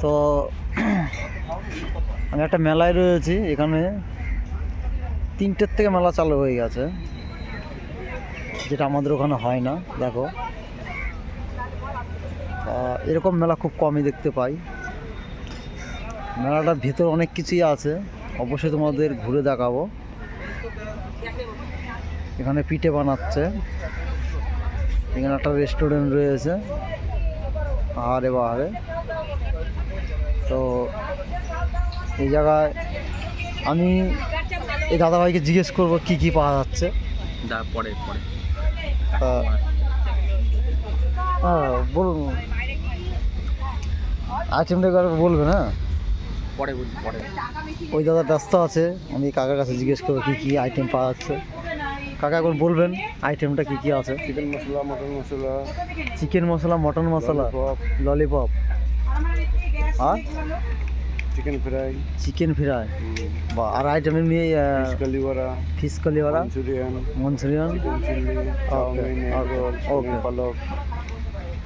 তো আমি একটা মেলায় রয়েছি, এখানে 3টের থেকে মেলা চালু হয়ে গেছে, যেটা আমাদের ওখানে হয় না। দেখো, এরকম মেলা খুব কমই দেখতে পাই। মেলাটার ভিতর অনেক কিছুই আছে, অবশ্যই তোমাদের ঘুরে দেখাবো। এখানে পিঠে বানাচ্ছে, এখানে একটা রেস্টুরেন্ট রয়েছে আহারে বাহারে। তো এই জায়গায় আমি এই দাদাভাইকে জিজ্ঞেস করবো কি কি পাওয়া যাচ্ছে। পরে হ্যাঁ বলুন, আইটেমটা একবার বলবেন। হ্যাঁ পরে ওই দাদা ব্যস্ত আছে, আমি কাকার কাছে জিজ্ঞেস করবো কী কী আইটেম পাওয়া যাচ্ছে। কাকা এখন বলবেন আইটেমটা কী কী আছে। চিকেন মশলা, মটন মশলা, চিকেন মশলা, মটন মশলা, ললিপপ, আর চিকেন ফ্রাই, বা আর আইটেম এমনি fish koliwada, Manchurian, okay,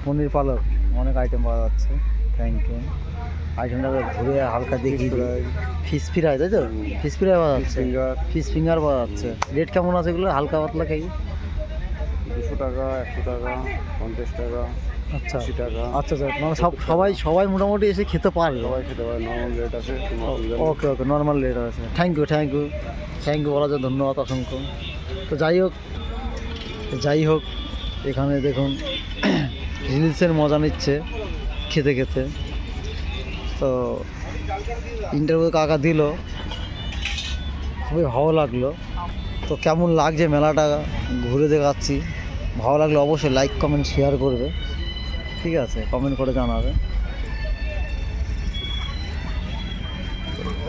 paneer palak, অনেক আইটেম পাওয়া যাচ্ছে। Thank you. আইটেমটা ঘুরে হালকা দেখি। ফিশ ফ্রাই, তাই তো? ফিশ ফ্রাই পাওয়া যাচ্ছে, ফিশ ফিঙ্গার পাওয়া যাচ্ছে। রেট কেমন আছে এগুলো? হালকা পাতলা খাই 200 টাকা, 100 টাকা, 50 টাকা, আচ্ছা 80 টাকা। আচ্ছা আচ্ছা, মানে সবাই মোটামুটি এসে খেতে পারবে। সবাই খেতে পারে, নর্মাল রেট আছে। ওকে, নর্মাল রেট আছে। থ্যাংক ইউ বলা যায়, ধন্যবাদ অসংখ্য। তো যাই হোক এখানে দেখুন রিলসের মজা নিচ্ছে খেতে খেতে। তো ইন্টারভিউ কাকা দিল, খুবই ভালো লাগলো। তো কেমন লাগছে মেলাটা ঘুরে দেখাচ্ছি, ভালো লাগলে অবশ্যই লাইক কমেন্ট শেয়ার করবে, ঠিক আছে? কমেন্ট করে জানাবে।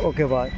ওকে, বাই।